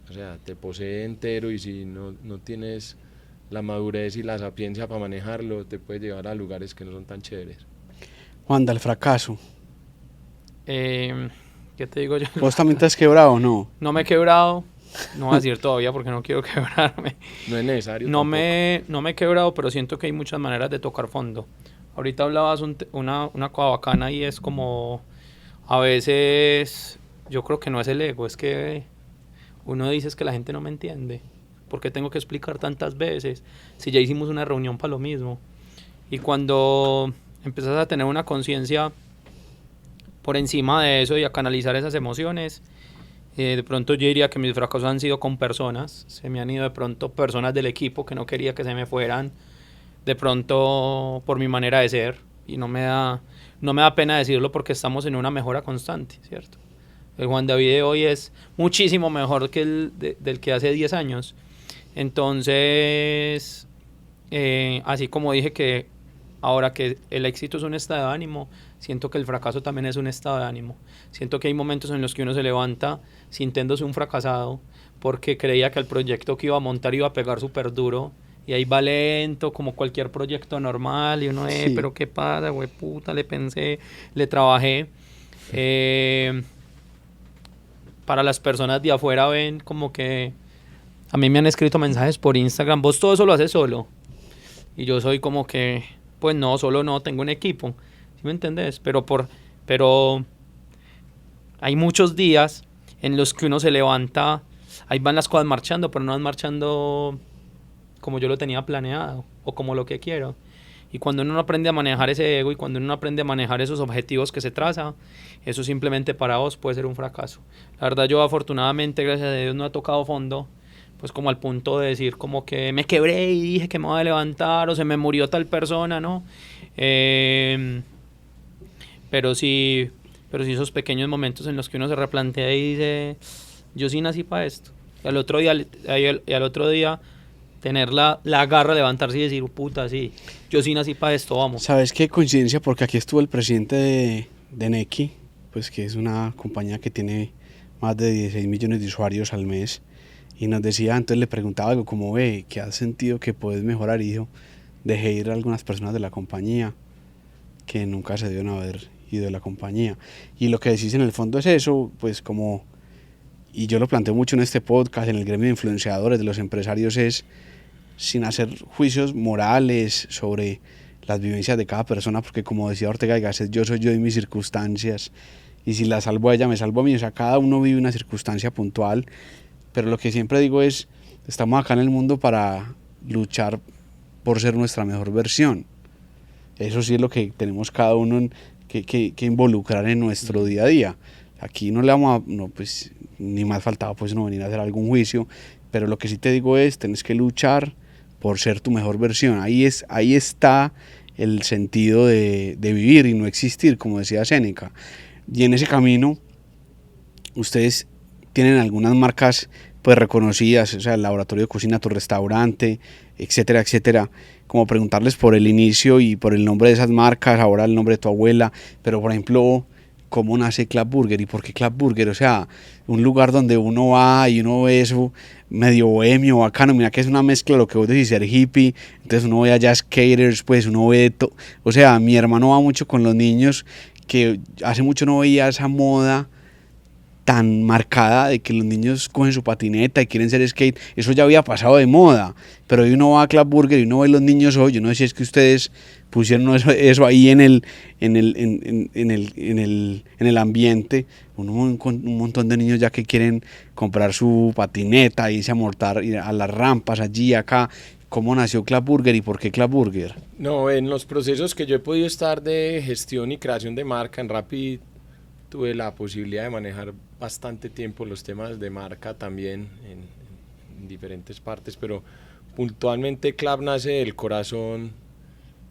o sea, te posee entero, y si no tienes la madurez y la sapiencia para manejarlo, te puede llevar a lugares que no son tan chéveres. Juanda, el fracaso. ¿Qué te digo yo? ¿Vos también te has quebrado o no? No me he quebrado, no voy a decir todavía porque no quiero quebrarme. No es necesario. No me he quebrado, pero siento que hay muchas maneras de tocar fondo. Ahorita hablabas una cosa bacana, y es como a veces yo creo que no es el ego, es que uno dice es que la gente no me entiende. ¿Por qué tengo que explicar tantas veces si ya hicimos una reunión para lo mismo? Y cuando empiezas a tener una conciencia por encima de eso y a canalizar esas emociones, de pronto yo diría que mis fracasos han sido con personas. Se me han ido de pronto personas del equipo que no quería que se me fueran, de pronto por mi manera de ser, y no me da pena decirlo porque estamos en una mejora constante, ¿cierto? El Juan David de hoy es muchísimo mejor que el del que hace 10 años. Entonces, así como dije que ahora que el éxito es un estado de ánimo, siento que el fracaso también es un estado de ánimo. Siento que hay momentos en los que uno se levanta sintiéndose un fracasado porque creía que el proyecto que iba a montar iba a pegar súper duro, y ahí va lento como cualquier proyecto normal, y uno, Sí. pero qué pasa, güey, puta, le pensé, le trabajé. Para las personas de afuera ven como que a mí me han escrito mensajes por Instagram, vos todo eso lo haces solo, y yo soy como que, pues no, solo no, tengo un equipo, ¿sí me entendés? Pero hay muchos días en los que uno se levanta, ahí van las cosas marchando, pero no van marchando como yo lo tenía planeado o como lo que quiero. Y cuando uno no aprende a manejar ese ego, y cuando uno no aprende a manejar esos objetivos que se traza, eso simplemente para vos puede ser un fracaso. La verdad, yo afortunadamente, gracias a Dios, no he tocado fondo, pues como al punto de decir como que me quebré y dije que me voy a levantar, o se me murió tal persona, ¿no? Pero sí esos pequeños momentos en los que uno se replantea y dice, yo sí nací para esto. Y al otro día tener la garra, levantarse y decir, puta, sí, yo sí nací para esto, vamos. ¿Sabes qué coincidencia? Porque aquí estuvo el presidente de Nequi, pues que es una compañía que tiene más de 16 millones de usuarios al mes, y nos decía, entonces le preguntaba algo como, ¿qué has sentido que puedes mejorar? Y dijo, dejé ir a algunas personas de la compañía que nunca se debieron haber ido de la compañía. Y lo que decís en el fondo es eso, pues como, y yo lo planteo mucho en este podcast, en el gremio de influenciadores, de los empresarios, es sin hacer juicios morales sobre las vivencias de cada persona, porque como decía Ortega y Gasset, yo soy yo y mis circunstancias, y si la salvo a ella, me salvo a mí. O sea, cada uno vive una circunstancia puntual, pero lo que siempre digo es, estamos acá en el mundo para luchar por ser nuestra mejor versión. Eso sí es lo que tenemos cada uno que involucrar en nuestro día a día. Aquí no le vamos a, no, pues, ni más faltaba pues no venir a hacer algún juicio, pero lo que sí te digo es, tienes que luchar por ser tu mejor versión. Ahí está el sentido de vivir y no existir, como decía Séneca. Y en ese camino, ustedes tienen algunas marcas pues reconocidas, o sea, el laboratorio de cocina, tu restaurante, etcétera, etcétera, como preguntarles por el inicio y por el nombre de esas marcas, ahora el nombre de tu abuela, pero por ejemplo, ¿cómo nace Club Burger y por qué Club Burger? O sea, un lugar donde uno va y uno ve eso medio bohemio, bacano, mira que es una mezcla de lo que vos decís, ser hippie, entonces uno ve allá skaters, pues uno ve todo, o sea, mi hermano va mucho con los niños, que hace mucho no veía esa moda tan marcada de que los niños cogen su patineta y quieren ser skate. Eso ya había pasado de moda, pero hoy uno va a Club Burger y uno ve los niños hoy. Yo no sé si es que ustedes pusieron eso ahí en el ambiente, un montón de niños ya que quieren comprar su patineta, irse a montar, ir a las rampas allí, acá. ¿Cómo nació Club Burger y por qué Club Burger? No, en los procesos que yo he podido estar de gestión y creación de marca en Rappi, tuve la posibilidad de manejar bastante tiempo los temas de marca también en diferentes partes, pero puntualmente Club nace del corazón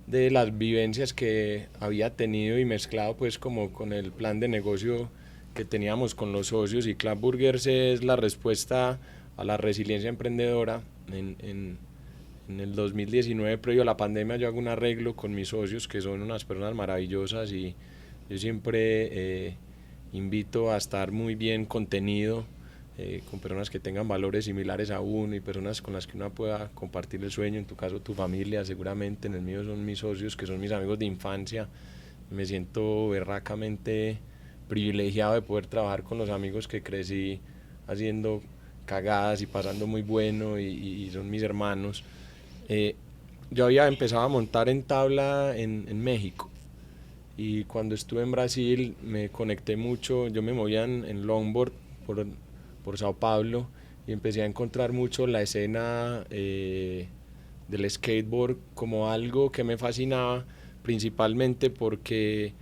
de las vivencias que había tenido y mezclado pues como con el plan de negocio que teníamos con los socios, y Club Burgers es la respuesta a la resiliencia emprendedora. En el 2019, previo a la pandemia, yo hago un arreglo con mis socios que son unas personas maravillosas, y yo siempre invito a estar muy bien contenido con personas que tengan valores similares a uno y personas con las que uno pueda compartir el sueño, en tu caso tu familia seguramente, en el mío son mis socios que son mis amigos de infancia. Me siento berracamente privilegiado de poder trabajar con los amigos que crecí haciendo cagadas y pasando muy bueno, y son mis hermanos. Yo había empezado a montar en tabla en México, y cuando estuve en Brasil me conecté mucho. Yo me movía en longboard por Sao Paulo y empecé a encontrar mucho la escena del skateboard como algo que me fascinaba, principalmente porque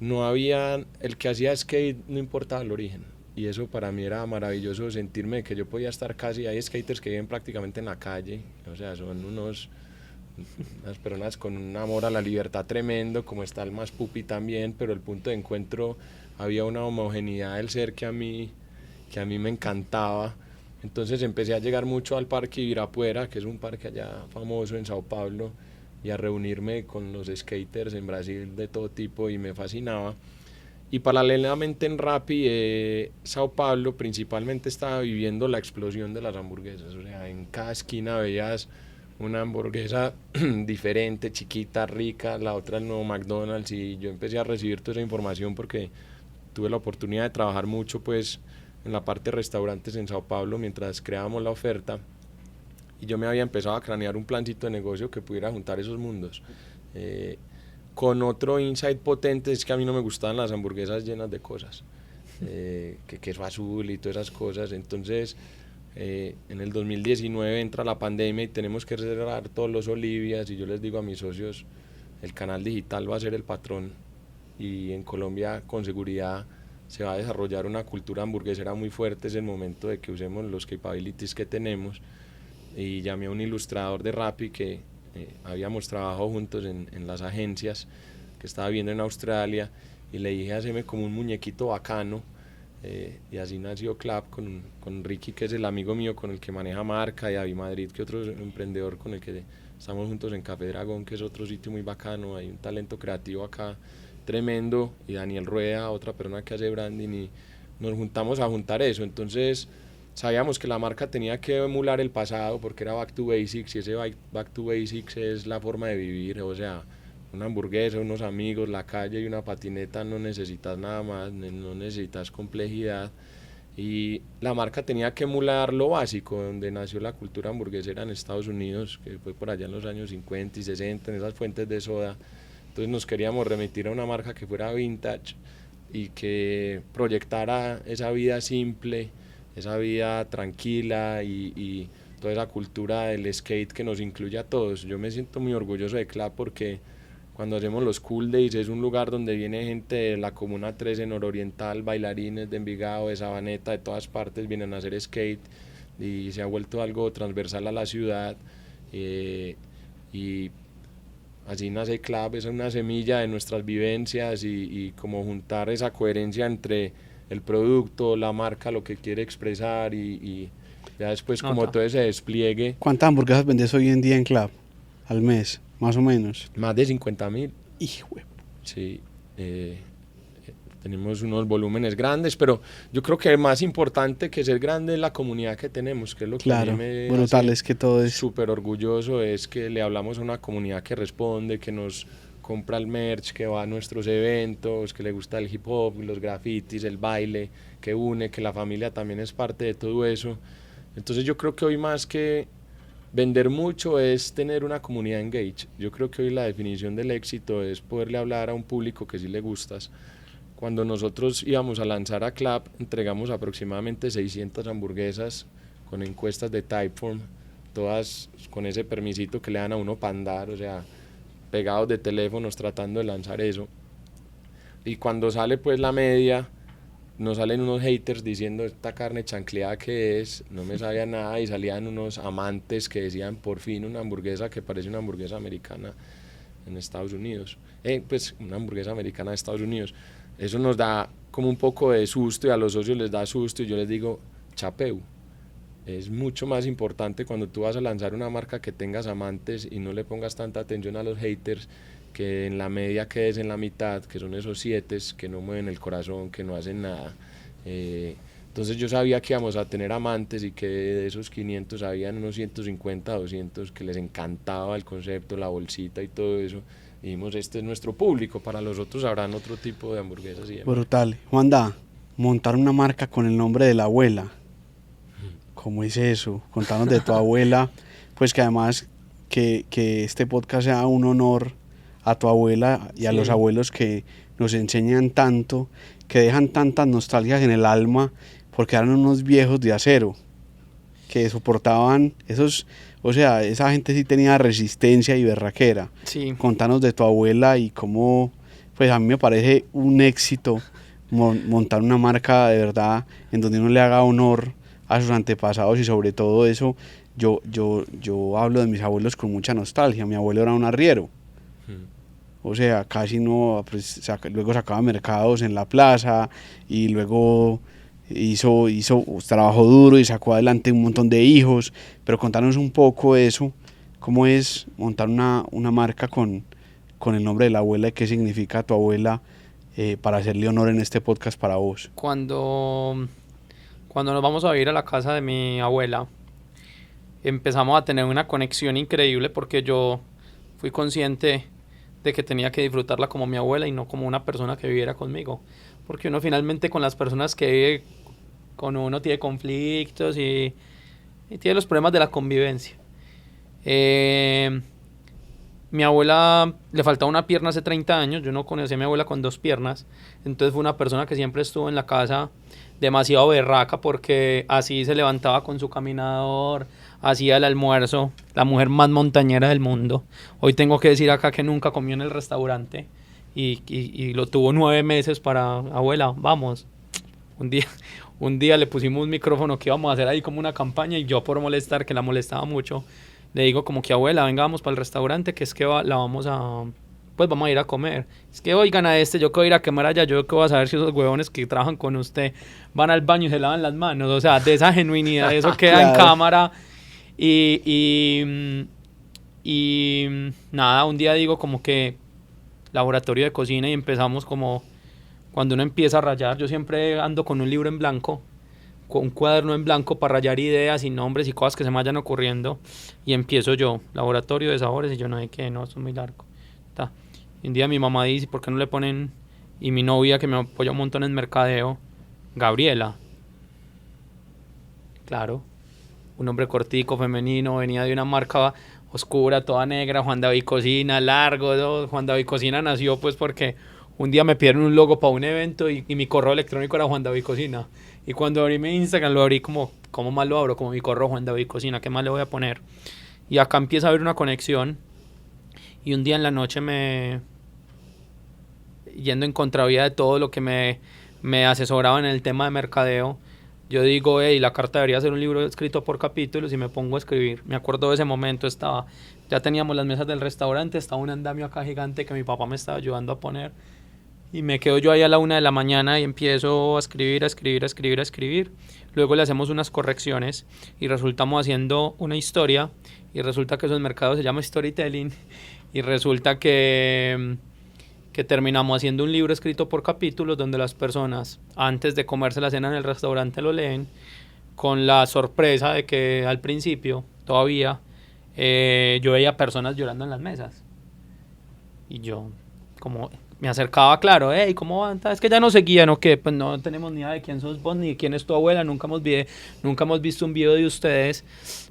no había, el que hacía skate no importaba el origen, y eso para mí era maravilloso, sentirme que yo podía estar casi, hay skaters que viven prácticamente en la calle, o sea, son unas personas con un amor a la libertad tremendo, como está el más pupi también, pero el punto de encuentro, había una homogeneidad del ser que a mí me encantaba. Entonces empecé a llegar mucho al Parque Ibirapuera, que es un parque allá famoso en Sao Paulo, y a reunirme con los skaters en Brasil de todo tipo, y me fascinaba. Y paralelamente en Rappi, Sao Paulo principalmente estaba viviendo la explosión de las hamburguesas. O sea, en cada esquina veías una hamburguesa diferente, chiquita, rica, la otra el nuevo McDonald's, y yo empecé a recibir toda esa información porque tuve la oportunidad de trabajar mucho pues en la parte de restaurantes en Sao Paulo mientras creábamos la oferta, y yo me había empezado a cranear un plancito de negocio que pudiera juntar esos mundos. Con otro insight potente es que a mí no me gustaban las hamburguesas llenas de cosas, que queso azul y todas esas cosas. Entonces en el 2019 entra la pandemia y tenemos que cerrar todos los Olivias, y yo les digo a mis socios, el canal digital va a ser el patrón, y en Colombia con seguridad se va a desarrollar una cultura hamburguesera muy fuerte. Es el momento de que usemos los capabilities que tenemos, y llamé a un ilustrador de Rappi que habíamos trabajado juntos en las agencias, que estaba viviendo en Australia, y le dije, haceme como un muñequito bacano y así nació Clap con Ricky, que es el amigo mío con el que maneja marca, y David Madrid, que es otro emprendedor con el que estamos juntos en Café Dragón, que es otro sitio muy bacano. Hay un talento creativo acá tremendo, y Daniel Rueda, otra persona que hace branding, y nos juntamos a juntar eso. Entonces sabíamos que la marca tenía que emular el pasado porque era Back to Basics, y ese Back to Basics es la forma de vivir. O sea, una hamburguesa, unos amigos, la calle y una patineta, no necesitas nada más, no necesitas complejidad. Y la marca tenía que emular lo básico, donde nació la cultura hamburguesera en Estados Unidos, que fue por allá en los años 50 y 60, en esas fuentes de soda. Entonces nos queríamos remitir a una marca que fuera vintage y que proyectara esa vida simple, esa vida tranquila, y toda esa cultura del skate que nos incluye a todos. Yo me siento muy orgulloso de Clap porque cuando hacemos los Cool Days es un lugar donde viene gente de la Comuna 13 en Nororiental, bailarines de Envigado, de Sabaneta, de todas partes vienen a hacer skate, y se ha vuelto algo transversal a la ciudad, y así nace Clap. Es una semilla de nuestras vivencias, y como juntar esa coherencia entre el producto, la marca, lo que quiere expresar, y ya después como todo ese despliegue. ¿Cuántas hamburguesas vendes hoy en día en Clap al mes, más o menos? Más de 50.000. Hijo. Sí, tenemos unos volúmenes grandes, pero yo creo que más importante que ser grande es la comunidad que tenemos, que es lo que a mí me brutal, es que todo es súper orgulloso, es que le hablamos a una comunidad que responde, que nos compra el merch, que va a nuestros eventos, que le gusta el hip hop, los grafitis, el baile, que une, que la familia también es parte de todo eso. Entonces yo creo que hoy más que vender mucho es tener una comunidad engaged. Yo creo que hoy la definición del éxito es poderle hablar a un público que sí le gustas. Cuando nosotros íbamos a lanzar a Clap, entregamos aproximadamente 600 hamburguesas con encuestas de Typeform, todas con ese permisito que le dan a uno para andar, o sea, pegados de teléfonos tratando de lanzar eso. Y cuando sale pues la media, nos salen unos haters diciendo esta carne chancleada que es, no me sabía nada, y salían unos amantes que decían por fin una hamburguesa que parece una hamburguesa americana en Estados Unidos. Pues una hamburguesa americana de Estados Unidos. Eso nos da como un poco de susto, y a los socios les da susto, y yo les digo, chapeu, es mucho más importante cuando tú vas a lanzar una marca que tengas amantes y no le pongas tanta atención a los haters, que en la media quedes en la mitad, que son esos 7 que no mueven el corazón, que no hacen nada. Entonces yo sabía que íbamos a tener amantes, y que de esos 500 habían unos 150, 200 que les encantaba el concepto, la bolsita y todo eso. Y dijimos, este es nuestro público, para los otros habrán otro tipo de hamburguesas. Y brutal. Juanda, montar una marca con el nombre de la abuela, ¿cómo es eso? Contanos de tu abuela, pues que además que este podcast sea un honor a tu abuela y a los abuelos que nos enseñan tanto, que dejan tantas nostalgias en el alma, porque eran unos viejos de acero, que soportaban esos, o sea, esa gente sí tenía resistencia y berraquera. Sí. Contanos de tu abuela y cómo, pues a mí me parece un éxito montar una marca de verdad en donde uno le haga honor a sus antepasados, y sobre todo eso, yo hablo de mis abuelos con mucha nostalgia. Mi abuelo era un arriero. O sea, casi no, pues, luego sacaba mercados en la plaza, y luego hizo trabajo duro y sacó adelante un montón de hijos. Pero contanos un poco eso, cómo es montar una marca con el nombre de la abuela, y qué significa tu abuela, para hacerle honor en este podcast para vos. Cuando nos vamos a vivir a la casa de mi abuela, empezamos a tener una conexión increíble, porque yo fui consciente de que tenía que disfrutarla como mi abuela y no como una persona que viviera conmigo, porque uno finalmente con las personas que vive con uno tiene conflictos y tiene los problemas de la convivencia. Mi abuela le faltaba una pierna hace 30 años, yo no conocí a mi abuela con 2 piernas, entonces fue una persona que siempre estuvo en la casa demasiado berraca, porque así se levantaba con su caminador, hacía el almuerzo, la mujer más montañera del mundo. Hoy tengo que decir acá que nunca comió en el restaurante, y lo tuvo 9 meses para, abuela, vamos. Un día le pusimos un micrófono que íbamos a hacer ahí como una campaña, y yo por molestar, que la molestaba mucho, le digo como que, abuela, venga, vamos para el restaurante, que es que la vamos a pues vamos a ir a comer. Es que oigan a yo que voy a ir a quemar allá, yo que voy a saber si esos huevones que trabajan con usted van al baño y se lavan las manos. O sea, de esa genuinidad, eso queda en cámara. Y nada, un día digo como que laboratorio de cocina y empezamos como cuando uno empieza a rayar. Yo siempre ando con un libro en blanco, con un cuaderno en blanco para rayar ideas y nombres y cosas que se me vayan ocurriendo, y empiezo yo, laboratorio de sabores, y yo no sé qué, no, esto es muy largo. Y un día mi mamá dice, ¿por qué no le ponen? Y mi novia, que me apoya un montón en mercadeo, Gabriela. Claro, un nombre cortico, femenino, venía de una marca oscura, toda negra, Juan David Cocina, largo, ¿no? Juan David Cocina nació pues porque un día me pidieron un logo para un evento y mi correo electrónico era Juan David Cocina. Y cuando abrí mi Instagram lo abrí como, ¿cómo más lo abro? Como mi correo Juan David Cocina, ¿qué más le voy a poner? Y acá empieza a haber una conexión, y un día en la noche yendo en contravía de todo lo que me asesoraba en el tema de mercadeo, yo digo, hey, la carta debería ser un libro escrito por capítulos, y me pongo a escribir. Me acuerdo de ese momento, ya teníamos las mesas del restaurante, estaba un andamio acá gigante que mi papá me estaba ayudando a poner, y me quedo yo ahí a la 1 de la mañana y empiezo a escribir. Luego le hacemos unas correcciones y resultamos haciendo una historia, y resulta que eso en mercado se llama storytelling, y resulta que terminamos haciendo un libro escrito por capítulos donde las personas, antes de comerse la cena en el restaurante, lo leen, con la sorpresa de que al principio todavía yo veía personas llorando en las mesas, y yo como me acercaba, claro, hey, ¿cómo van? Es que ya no seguían, ¿o qué? Pues no tenemos ni idea de quién sos vos ni de quién es tu abuela, nunca hemos visto un video de ustedes,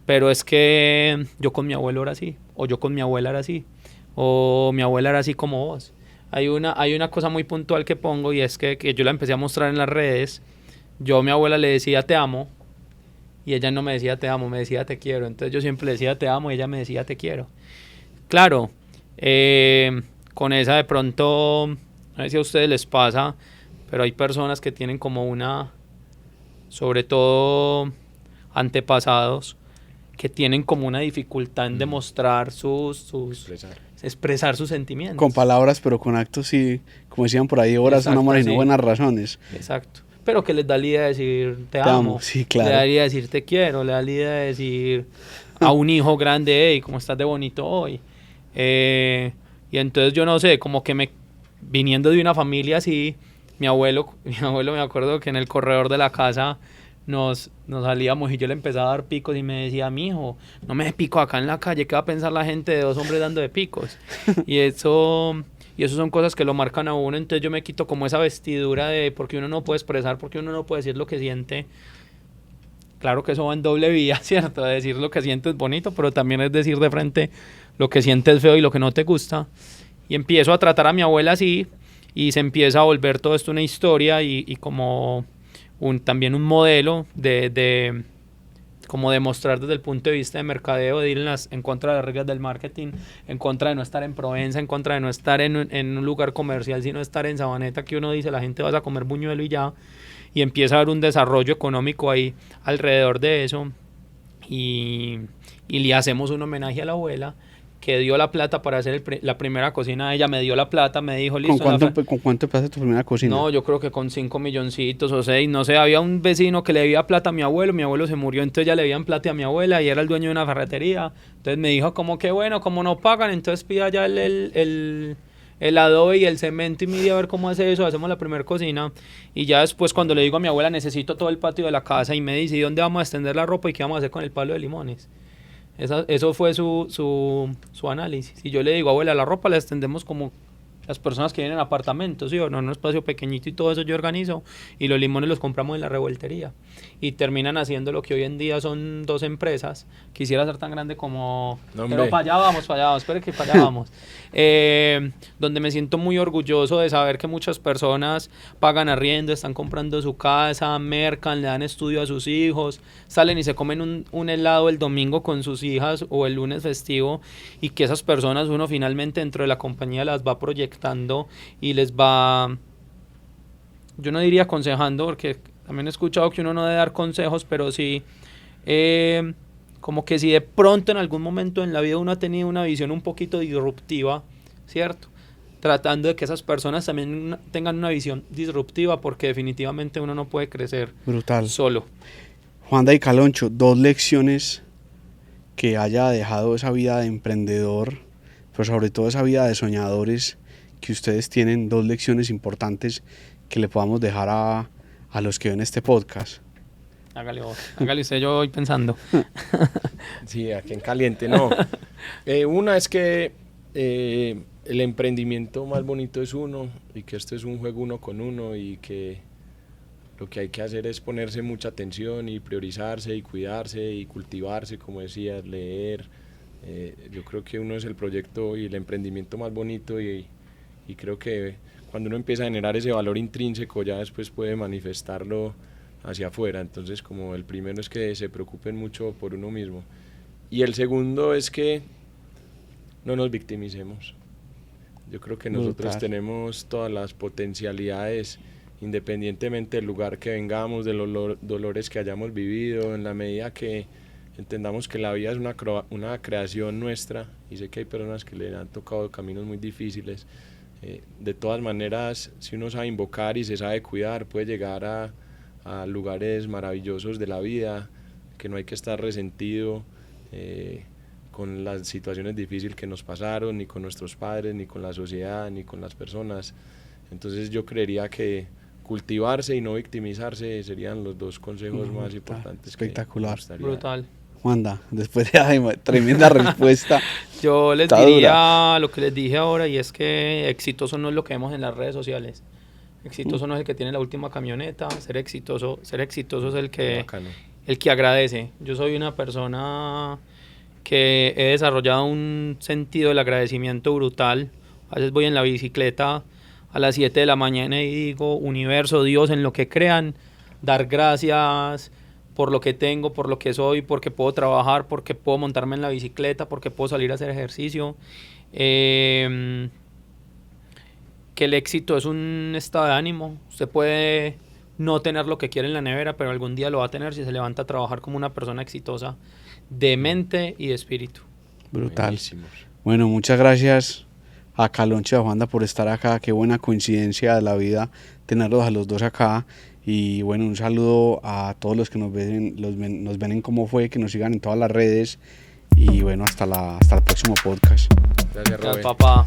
pero es que yo con mi abuelo era así, o yo con mi abuela era así, o mi abuela era así como vos. Hay una cosa muy puntual que pongo, y es que yo la empecé a mostrar en las redes. Yo a mi abuela le decía te amo, y ella no me decía te amo, me decía te quiero. Entonces yo siempre le decía te amo y ella me decía te quiero. Claro, con esa de pronto, no sé si a ustedes les pasa, pero hay personas que tienen como sobre todo antepasados, que tienen como una dificultad en demostrar expresar sus sentimientos. Con palabras, pero con actos, sí, como decían por ahí, horas son amor y no buenas razones. Exacto. Pero que les da la idea de decir te amo. Sí, claro. Le da la idea de decir te quiero, le da la idea de decir a un hijo grande, hey, ¿cómo estás de bonito hoy? Y entonces yo no sé, como que viniendo de una familia así, mi abuelo me acuerdo que en el corredor de la casa nos salíamos y yo le empezaba a dar picos y me decía, mijo, no me des pico acá en la calle, ¿qué va a pensar la gente de dos hombres dando de picos? Y eso son cosas que lo marcan a uno. Entonces yo me quito como esa vestidura de porque uno no puede expresar, porque uno no puede decir lo que siente. Claro que eso va en doble vía, ¿cierto? Decir lo que sientes es bonito, pero también es decir de frente lo que sientes feo y lo que no te gusta. Y empiezo a tratar a mi abuela así, y se empieza a volver todo esto una historia y como también un modelo de como demostrar desde el punto de vista de mercadeo, de ir en contra de las reglas del marketing, en contra de no estar en Provenza, en contra de no estar en un lugar comercial, sino estar en Sabaneta, que uno dice la gente vas a comer buñuelo y ya, y empieza a haber un desarrollo económico ahí alrededor de eso, y le hacemos un homenaje a la abuela, que dio la plata para hacer la primera cocina. Ella me dio la plata, me dijo, listo. ¿Con cuánto empezaste tu primera cocina? No, yo creo que con 5 milloncitos o 6, no sé. Había un vecino que le debía plata a mi abuelo se murió, entonces ya le debían plata a mi abuela y era el dueño de una ferretería. Entonces me dijo como que bueno, como no pagan, entonces pida ya el adobe y el cemento y mire a ver cómo hace eso, hacemos la primera cocina. Y ya después cuando le digo a mi abuela necesito todo el patio de la casa, y me dice, ¿y dónde vamos a extender la ropa y qué vamos a hacer con el palo de limones? Eso fue su análisis. Y yo le digo, abuela, la ropa la extendemos como las personas que vienen en apartamentos, ¿sí? O no, en un espacio pequeñito, y todo eso yo organizo, y los limones los compramos en la revueltería. Y terminan haciendo lo que hoy en día son 2 empresas. Quisiera ser tan grande como... No, pero para allá vamos, espere que para allá vamos. Donde me siento muy orgulloso de saber que muchas personas pagan arriendo, están comprando su casa, mercan, le dan estudio a sus hijos, salen y se comen un helado el domingo con sus hijas o el lunes festivo, y que esas personas uno finalmente dentro de la compañía las va proyectando y les va, yo no diría aconsejando, porque también he escuchado que uno no debe dar consejos, pero sí como que si de pronto en algún momento en la vida uno ha tenido una visión un poquito disruptiva, ¿cierto? tratando de que esas personas también tengan una visión disruptiva, porque definitivamente uno no puede crecer Brutal. solo. Juanda y Caloncho, 2 lecciones que haya dejado esa vida de emprendedor, pero sobre todo esa vida de soñadores que ustedes tienen, 2 lecciones importantes que le podamos dejar a los que ven este podcast. Hágale usted, yo voy pensando. Sí, aquí en caliente, no. Una es que el emprendimiento más bonito es uno, y que esto es un juego uno con uno, y que lo que hay que hacer es ponerse mucha atención y priorizarse y cuidarse y cultivarse, como decías, leer. Yo creo que uno es el proyecto y el emprendimiento más bonito, y creo que cuando uno empieza a generar ese valor intrínseco ya después puede manifestarlo hacia afuera. Entonces, como el primero es que se preocupen mucho por uno mismo, y el segundo es que no nos victimicemos. Yo creo que nosotros tenemos todas las potencialidades, independientemente del lugar que vengamos, de los dolores que hayamos vivido, en la medida que entendamos que la vida es una creación nuestra, y sé que hay personas que le han tocado caminos muy difíciles. De todas maneras, si uno sabe invocar y se sabe cuidar, puede llegar a lugares maravillosos de la vida, que no hay que estar resentido con las situaciones difíciles que nos pasaron, ni con nuestros padres, ni con la sociedad, ni con las personas. Entonces yo creería que cultivarse y no victimizarse serían los 2 consejos más importantes. Espectacular. Brutal. Juanda, después de tremenda respuesta. Yo les diría lo que les dije ahora, y es que exitoso no es lo que vemos en las redes sociales. Exitoso no es el que tiene la última camioneta. Ser exitoso es el que agradece. Yo soy una persona que he desarrollado un sentido del agradecimiento brutal. A veces voy en la bicicleta a las 7 de la mañana y digo: universo, Dios, en lo que crean, dar gracias por lo que tengo, por lo que soy, porque puedo trabajar, porque puedo montarme en la bicicleta, porque puedo salir a hacer ejercicio. Que el éxito es un estado de ánimo. Usted puede no tener lo que quiere en la nevera, pero algún día lo va a tener si se levanta a trabajar como una persona exitosa de mente y de espíritu. Brutal. Buenísimos. Bueno, muchas gracias a Caloncho y a Juanda por estar acá. Qué buena coincidencia de la vida tenerlos a los 2 acá. Y bueno, un saludo a todos los que nos ven en Cómo Fue, que nos sigan en todas las redes. Y bueno, hasta el próximo podcast. Gracias, Robert. Gracias, papá.